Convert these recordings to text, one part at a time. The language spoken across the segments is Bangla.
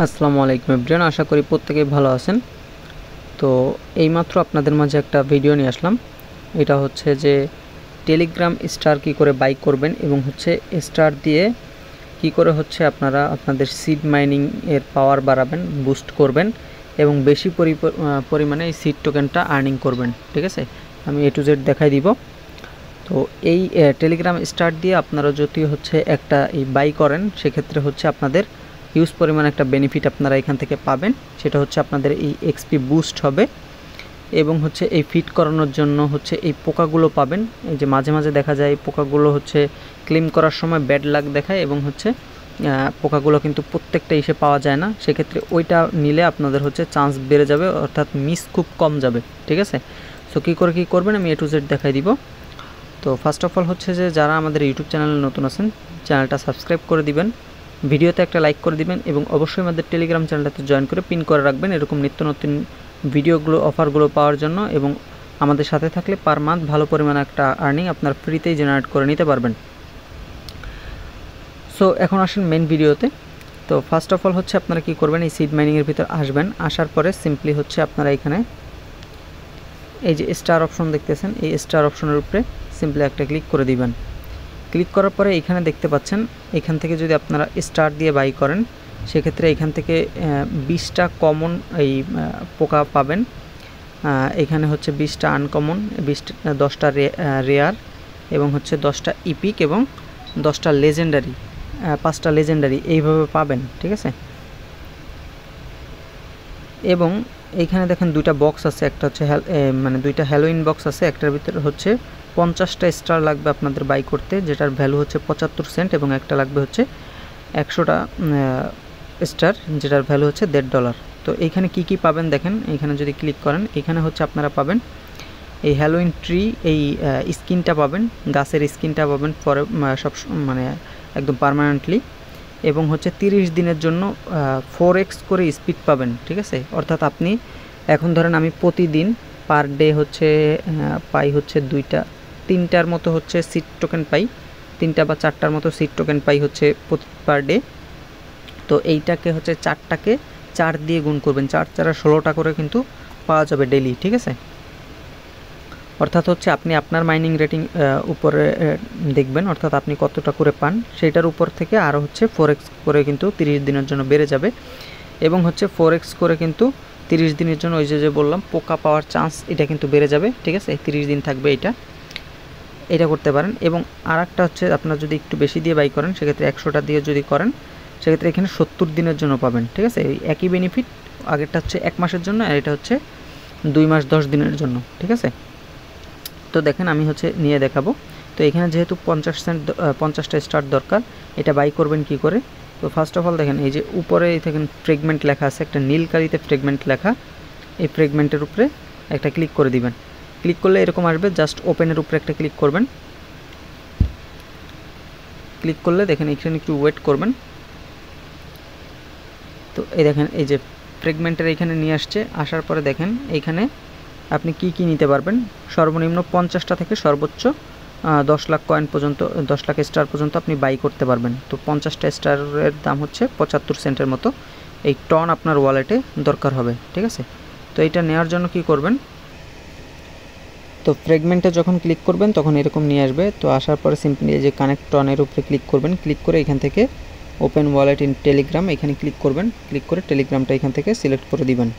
আসসালামু আলাইকুম এভরিওয়ান, আশা করি প্রত্যেকেই ভালো আছেন। তো এইমাত্র আপনাদের মাঝে একটা ভিডিও নিয়ে আসলাম। এটা হচ্ছে যে টেলিগ্রাম স্টার কি করে বাই করবেন এবং হচ্ছে স্টার দিয়ে কি করে হচ্ছে আপনারা আপনাদের সিড মাইনিং এর পাওয়ার বাড়াবেন, বুস্ট করবেন এবং বেশি পরিমাণে এই সিড টোকেনটা আর্নিং করবেন। ঠিক আছে, আমি A to Z দেখাই দিব। তো এই টেলিগ্রাম স্টার দিয়ে আপনারা যদি হচ্ছে একটা এই বাই করেন, সেক্ষেত্রে হচ্ছে আপনাদের হিউজ পরিমাণ একটা বেনিফিট আপনারা এখান থেকে পাবেন। সেটা হচ্ছে আপনাদের এই এক্সপি বুস্ট হবে এবং হচ্ছে এই ফিট করানোর জন্য হচ্ছে এই পোকাগুলো পাবেন। এই যে মাঝে মাঝে দেখা যায় এই পোকাগুলো হচ্ছে ক্লেম করার সময় ব্যাড লাক দেখায় এবং হচ্ছে পোকাগুলো কিন্তু প্রত্যেকটা এসে পাওয়া যায় না। সেক্ষেত্রে ওইটা নিলে আপনাদের হচ্ছে চান্স বেড়ে যাবে, অর্থাৎ মিস খুব কম যাবে। ঠিক আছে, সো কী করবেন আমি A to Z দেখাই দিব। তো ফার্স্ট অফ অল হচ্ছে যে যারা আমাদের ইউটিউব চ্যানেলে নতুন আছেন, চ্যানেলটা সাবস্ক্রাইব করে দিবেন, ভিডিওতে একটা লাইক করে দিবেন এবং অবশ্যই আমাদের টেলিগ্রাম চ্যানেলটাতে জয়েন করে পিন করে রাখবেন এরকম নিত্য নতুন ভিডিওগুলো অফারগুলো পাওয়ার জন্য। এবং আমাদের সাথে থাকলে পার মান্থ ভালো পরিমাণে একটা আর্নিং আপনার ফ্রিতেই জেনারেট করে নিতে পারবেন। সো এখন আসেন মেন ভিডিওতে। তো ফার্স্ট অফ অল হচ্ছে আপনারা কী করবেন, এই সিড মাইনিংয়ের ভিতর আসবেন। আসার পরে সিম্পলি হচ্ছে আপনারা এখানে এই যে স্টার অপশন দেখতেছেন, এই স্টার অপশনের উপরে সিম্পলি একটা ক্লিক করে দিবেন। ক্লিক করার পরে এখানে দেখতে পাচ্ছেন, এখান থেকে যদি আপনারা স্টার দিয়ে বাই করেন, সেক্ষেত্রে এখান থেকে 20টা কমন এই পোকা পাবেন। এখানে হচ্ছে 20টা আনকমন, 10টা রেয়ার এবং হচ্ছে 10টা ইপিক এবং 10টা লেজেন্ডারি, 5টা লেজেন্ডারি এইভাবে পাবেন। ঠিক আছে, এবং এইখানে দেখেন দুইটা বক্স আছে, একটা হচ্ছে মানে দুইটা হ্যালোইন বক্স আছে। একটার ভিতরে হচ্ছে 50টা স্টার লাগবে আপনাদের বাই করতে, যেটার ভ্যালু হচ্ছে 75 সেন্ট, এবং একটা লাগবে হচ্ছে 100টা স্টার, যেটার ভ্যালু হচ্ছে $1.5। তো এইখানে কি পাবেন দেখেন, এইখানে যদি ক্লিক করেন এখানে হচ্ছে আপনারা পাবেন এই হ্যালোইন ট্রি, এই স্কিনটা পাবেন, গাছের স্কিনটা পাবেন পরে সব মানে একদম পার্মানেন্টলি, এবং হচ্ছে 30 দিনের জন্য 4x করে স্পিড পাবেন। ঠিক আছে, অর্থাৎ আপনি এখন ধরেন আমি প্রতিদিন পার ডে হচ্ছে পাই হচ্ছে 3টার মতো হচ্ছে সিট টোকেন পাই, 3টা বা 4টার মতো সিট টোকেন পাই হচ্ছে পার ডে। তো এইটাকে হচ্ছে 4টাকে 4 দিয়ে গুণ করবেন, 4 4 16টা করে কিন্তু পাওয়া যাবে ডেইলি। ঠিক আছে, অর্থাৎ হচ্ছে আপনি আপনার মাইনিং রেটিং উপরে দেখবেন, অর্থাৎ আপনি কতটা করে পান সেটার উপর থেকে আরও হচ্ছে 4x করে কিন্তু 30 দিনের জন্য বেড়ে যাবে, এবং হচ্ছে 4x করে কিন্তু 30 দিনের জন্য ওই যে বললাম পোকা পাওয়ার চান্স এটা কিন্তু বেড়ে যাবে। ঠিক আছে, 30 দিন থাকবে এটা করতে পারেন। এবং আর একটা হচ্ছে আপনার যদি একটু বেশি দিয়ে বাই করেন, সেক্ষেত্রে 100টা দিয়ে যদি করেন, সেক্ষেত্রে এখানে 70 দিনের জন্য পাবেন। ঠিক আছে, এই একই বেনিফিট, আগেরটা হচ্ছে 1 মাসের জন্য আর এটা হচ্ছে 2 মাস 10 দিনের জন্য। ঠিক আছে, তো দেখেন আমি হচ্ছে নিয়ে দেখাবো। তো এখানে যেহেতু 50টা স্টার দরকার, এটা বাই করবেন কি করে। তো ফার্স্ট অফ অল দেখেন এই যে উপরে দেখেন ফ্রেগমেন্ট লেখা আছে, একটা নীল কালিতে ফ্রেগমেন্ট লেখা, এই ফ্রেগমেন্টের উপরে একটা ক্লিক করে দিবেন। ক্লিক করলে এরকম আসবে, জাস্ট ওপেনের উপরে একটা ক্লিক করবেন। ক্লিক করলে দেখেন এখানে একটু ওয়েট করবেন। তো এই দেখেন এই যে ফ্রেগমেন্টের এখানে নিয়ে আসছে, আসার পরে দেখেন এইখানে আপনি কি নিতে পারবেন। সর্বনিম্ন 50টা থেকে সর্বোচ্চ 10 লাখ কয়েন পর্যন্ত, 10 লাখ স্টার পর্যন্ত আপনি বাই করতে পারবেন। তো 50টা স্টারের দাম হচ্ছে 75 সেন্টের মতো। এই টন আপনার ওয়ালেটে দরকার হবে। ঠিক আছে, তো এইটা নেওয়ার জন্য কি করবেন, তো ফ্রেগমেন্টে যখন ক্লিক করবেন তখন এরকম নিয়ে আসবে। তো আসার পরে সিম্পলি এই যে কানেক্ট টনের উপরে ক্লিক করবেন, ক্লিক করে এখান থেকে ওপেন ওয়ালেট ইন টেলিগ্রাম এখানে ক্লিক করবেন, ক্লিক করে টেলিগ্রামটা এখান থেকে সিলেক্ট করে দিবেন।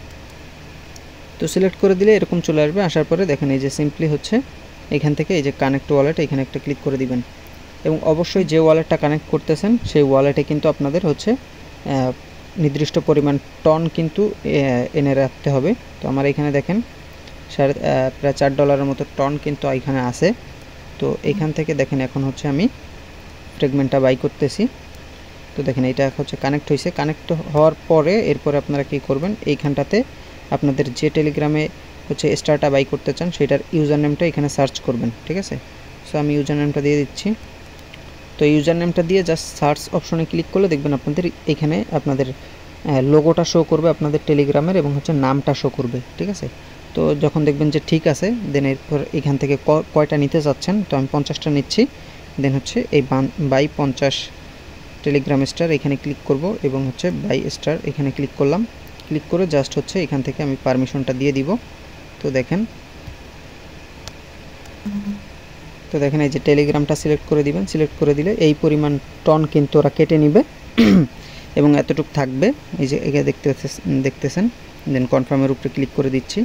তো সিলেক্ট করে দিলে এরকম চলে আসবে। আসার পরে দেখেন এই যে সিম্পলি হচ্ছে এখান থেকে এই যে কানেক্ট ওয়ালেট এখানে একটা ক্লিক করে দিবেন, এবং অবশ্যই যে ওয়ালেটটা কানেক্ট করতেছেন সেই ওয়ালেটে কিন্তু আপনাদের হচ্ছে নির্দিষ্ট পরিমাণ টন কিন্তু এনে রাখতে হবে। তো আমার এখানে দেখেন প্রায় $4 মতো টন কিন্তু এখানে আছে। তো এখান থেকে দেখেন এখন হচ্ছে আমি ফ্রেগমেন্টটা বাই করতেছি। তো দেখেন এটা হচ্ছে কানেক্ট হয়েছে। কানেক্ট হওয়ার পরে এরপরে আপনারা কী করবেন, এইখানটাতে আপনাদের যে টেলিগ্রামে হচ্ছে স্টারটা বাই করতে চান সেটার ইউজার নেমটা এখানে সার্চ করবেন। ঠিক আছে, সো আমি ইউজার নেমটা দিয়ে দিচ্ছি। তো ইউজার নেমটা দিয়ে জাস্ট সার্চ অপশনে ক্লিক করলে দেখবেন আপনাদের এখানে আপনাদের লোগোটা শো করবে আপনাদের টেলিগ্রামের, এবং হচ্ছে নামটা শো করবে। ঠিক আছে, তো যখন দেখবেন যে ঠিক আছে, দেন এরপর এখান থেকে কয়টা নিতে চাচ্ছেন, তো আমি 50টা নিচ্ছি। দেন হচ্ছে এই বাই 50 টেলিগ্রাম স্টার এখানে ক্লিক করব এবং হচ্ছে বাই স্টার এখানে ক্লিক করলাম। ক্লিক করে জাস্ট হচ্ছে এখান থেকে আমি পারমিশনটা দিয়ে দিব। তো দেখেন এই যে টেলিগ্রামটা সিলেক্ট করে দিবেন। সিলেক্ট করে দিলে এই পরিমাণ টন কিন্তু ওরা কেটে নেবে এবং এতটুকু থাকবে। এই যে এখানে দেখতেছেন। দেন কনফার্মের উপরে ক্লিক করে দিচ্ছি।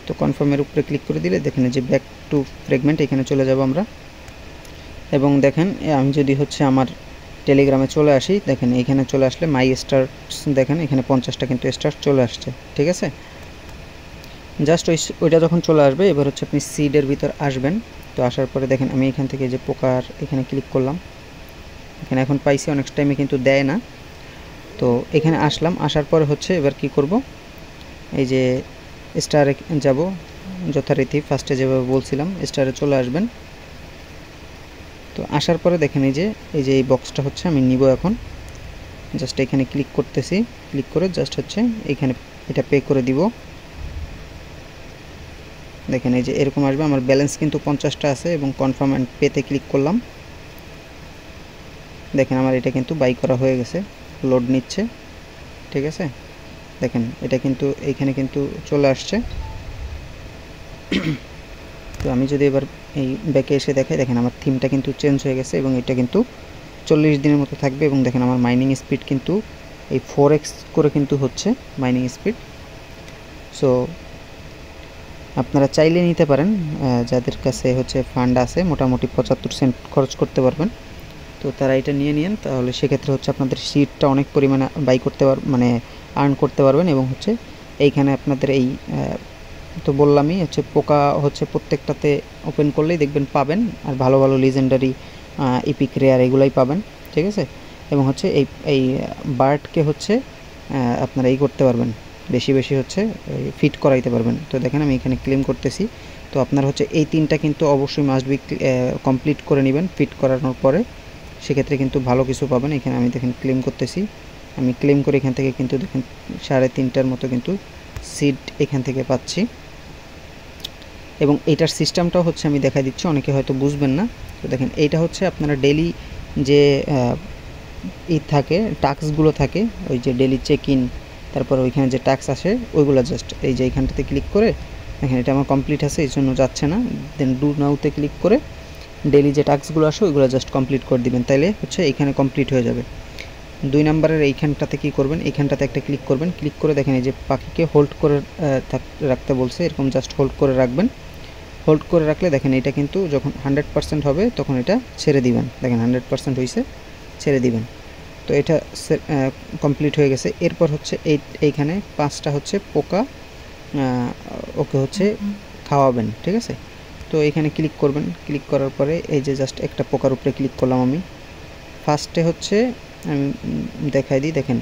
তো কনফার্মের উপরে ক্লিক করে দিলে দেখেন যে ব্যাক টু ফ্রেগমেন্ট এখানে চলে যাব আমরা। এবং দেখেন আমি যদি হচ্ছে আমার টেলিগ্রামে চলে আসি, দেখেন এখানে চলে আসলে মাই স্টার্স দেখেন এখানে 50টা কিন্তু স্টার চলে আসছে। ঠিক আছে, জাস্ট ওইটা যখন চলে আসবে এবার হচ্ছে আপনি সিডের ভিতর আসবেন। তো আসার পরে দেখেন আমি এখান থেকে যে পোকার এখানে ক্লিক করলাম। এখানে এখন পাইছি, অনেক টাইমে কিন্তু দেয় না। তো এখানে আসলাম, আসার পরে হচ্ছে এবার কি করব, এই যে স্টারে যাব যথারীতি ফার্স্টে যেভাবে বলছিলাম স্টারে চলে আসবেন। তো আসার পরে দেখেন এই যে এই বক্সটা হচ্ছে আমি নিব এখন। জাস্ট এখানে ক্লিক করতেছি, ক্লিক করে জাস্ট হচ্ছে এখানে এটা পে করে দিব। দেখেন এই যে এরকম আসবে। আমার ব্যালেন্স কিন্তু 50টা আছে এবং কনফার্ম অ্যান্ড পেতে ক্লিক করলাম। দেখেন আমার এটা কিন্তু বাই করা হয়ে গেছে, লোড নিচ্ছে। ঠিক আছে, দেখেন এটা কিন্তু এইখানে কিন্তু চলে আসছে। তো আমি যদি এবার এই ব্যাকে এসে দেখাই, দেখেন আমার থিমটা কিন্তু চেঞ্জ হয়ে গেছে এবং এটা কিন্তু 40 দিনের মতো থাকবে। এবং দেখেন আমার মাইনিং স্পিড কিন্তু এই 4x করে কিন্তু হচ্ছে মাইনিং স্পিড। সো আপনারা চাইলে নিতে পারেন, যাদের কাছে হচ্ছে ফান্ড আছে মোটামুটি 75 সেন্ট খরচ করতে পারবেন, তো তারা এটা নিয়ে নিন। তাহলে সেক্ষেত্রে হচ্ছে আপনাদের সিটটা অনেক পরিমাণে বাই করতে মানে আর্ন করতে পারবেন। এবং হচ্ছে এইখানে আপনাদের এই তো বললামই হচ্ছে পোকা হচ্ছে প্রত্যেকটাতে ওপেন করলেই দেখবেন পাবেন, আর ভালো ভালো লিজেন্ডারি ইপিক রেয়ার এগুলাই পাবেন। ঠিক আছে, এবং হচ্ছে এই বার্ডকে হচ্ছে আপনারা এই করতে পারবেন, বেশি বেশি হচ্ছে ফিট করাইতে পারবেন। তো দেখেন আমি এখানে ক্লেম করতেছি। তো আপনার হচ্ছে এই 3টা কিন্তু অবশ্যই মাস্ট বি কমপ্লিট করে নেবেন ফিট করানোর পরে, সেক্ষেত্রে কিন্তু ভালো কিছু পাবেন। এখানে আমি দেখেন ক্লেম করতেছি, আমি ক্লেম করে এখান থেকে কিন্তু দেখেন 3.5টার মতো কিন্তু সিড এখান থেকে পাচ্ছি। এবং এইটার সিস্টেমটাও হচ্ছে আমি দেখা দিচ্ছি, অনেকে হয়তো বুঝবেন না। তো দেখেন এইটা হচ্ছে আপনারা ডেলি যে থাকে টাস্কগুলো থাকে, ওই যে ডেলি চেক ইন, তারপর ওইখানে যে ট্যাক্স আসে ওইগুলো জাস্ট এই যে এইখানটাতে ক্লিক করে দেখেন এটা আমার কমপ্লিট আছে, এই জন্য যাচ্ছে না। দেন ডু নাউতে ক্লিক করে ডেলি যে টাস্কগুলো আসে ওইগুলো জাস্ট কমপ্লিট করে দিবেন, তাইলে হচ্ছে এইখানে কমপ্লিট হয়ে যাবে। 2 নম্বরের এইখানটাতে কি করবেন, এইখানটাতে একটা ক্লিক করবেন। ক্লিক করে দেখেন এই যে পাখিকে হোল্ড করে রাখতে বলছে, এরকম জাস্ট হোল্ড করে রাখবেন। হোল্ড করে রাখলে দেখেন এটা কিন্তু যখন 100% হবে তখন এটা ছেড়ে দিবেন। দেখেন 100% হয়েছে, ছেড়ে দিবেন। তো এটা কমপ্লিট হয়ে গেছে। এরপর হচ্ছে এইখানে 5টা হচ্ছে পোকা ওকে হচ্ছে খাওয়াবেন। ঠিক আছে, তো এখানে ক্লিক করবেন। ক্লিক করার পরে এই যে জাস্ট একটা পোকার উপরে ক্লিক করলাম আমি। ফার্স্টে হচ্ছে আমি দেখাই দিই, দেখেন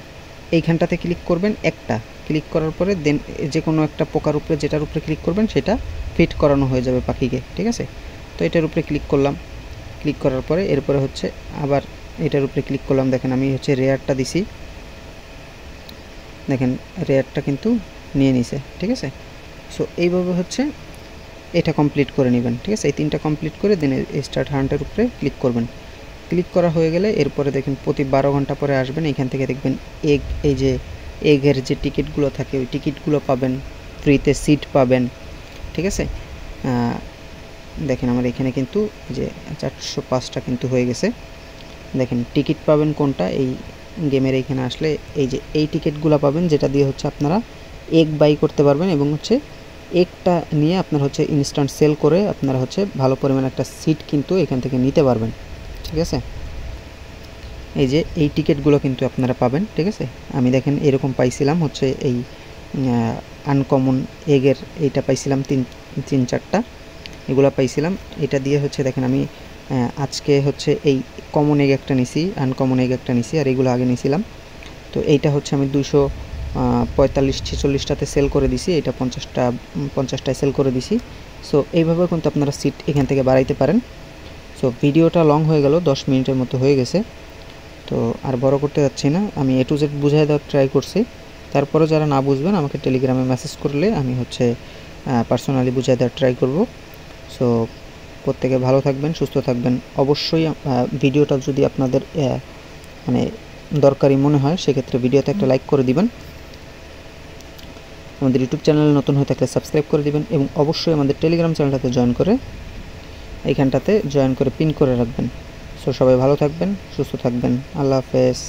এইখানটাতে ক্লিক করবেন একটা, ক্লিক করার পরে দেন যে কোনো একটা পোকার উপরে যেটার উপরে ক্লিক করবেন সেটা ফিট করানো হয়ে যাবে পাখিকে। ঠিক আছে, তো এটার উপরে ক্লিক করলাম। ক্লিক করার পরে এরপরে হচ্ছে আবার এটার উপরে ক্লিক করলাম। দেখেন আমি হচ্ছে রেয়ারটা দিছি, দেখেন রেয়ারটা কিন্তু নিয়ে নিছে। ঠিক আছে, সো এইভাবে হচ্ছে এটা কমপ্লিট করে নেবেন। ঠিক আছে, এই 3টা কমপ্লিট করে দেন স্টার্ট হান্টের উপরে ক্লিক করবেন। ক্লিক করা হয়ে গেলে এরপরে দেখেন প্রতি 12 ঘন্টা পরে আসবেন, এখান থেকে দেখবেন এই যে এগের যে টিকিটগুলো থাকে ওই টিকিটগুলো পাবেন, ফ্রিতে সিট পাবেন। ঠিক আছে, দেখেন আমার এখানে কিন্তু যে 405টা কিন্তু হয়ে গেছে। দেখেন টিকিট পাবেন কোনটা, এই গেমের এইখানে আসলে এই যে এই টিকিটগুলো পাবেন, যেটা দিয়ে হচ্ছে আপনারা এগ বাই করতে পারবেন এবং হচ্ছে একটা নিয়ে আপনার হচ্ছে ইনস্ট্যান্ট সেল করে আপনারা হচ্ছে ভালো পরিমাণ একটা সিট কিন্তু এখান থেকে নিতে পারবেন। ঠিক আছে, এই যে এই টিকিটগুলো কিন্তু আপনারা পাবেন। ঠিক আছে, আমি দেখেন এরকম পাইছিলাম হচ্ছে এই আনকমন এগের এইটা পাইছিলাম 3-4টা এগুলো পাইছিলাম। এটা দিয়ে হচ্ছে দেখেন আমি আজকে হচ্ছে এই কমন এগ একটা নিছি, আনকমন এগ একটা নিছি, আর এগুলো আগে নিছিলাম। তো এইটা হচ্ছে আমি 245-46টাতে সেল করে দিছি, এটা 50টায় সেল করে দিছি। সো এইভাবে কিন্তু আপনারা সিট এখান থেকে বাড়াইতে পারেন। সো ভিডিওটা লং হয়ে গেল, 10 মিনিটের মতো হয়ে গেছে, তো আর বড় করতে যাচ্ছি না। আমি A to Z বুঝাই দেওয়ার ট্রাই করছি, তারপরে যারা না বুঝবেন আমাকে টেলিগ্রামে মেসেজ করলে আমি হচ্ছে পার্সোনালি বুঝাই দেওয়ার ট্রাই করব। সো প্রত্যেকে ভালো থাকবেন, সুস্থ থাকবেন। অবশ্যই ভিডিওটা যদি আপনাদের মানে দরকারি মনে হয় সেক্ষেত্রে ভিডিওতে একটা লাইক করে দিবেন। আমাদের ইউটিউব চ্যানেলে নতুন হয়ে থাকলে সাবস্ক্রাইব করে দিবেন এবং অবশ্যই আমাদের টেলিগ্রাম চ্যানেলটাতে এইখানটাতে জয়েন করে পিন করে রাখবেন। সো সবাই ভালো থাকবেন, সুস্থ থাকবেন। আল্লাহ হাফেজ।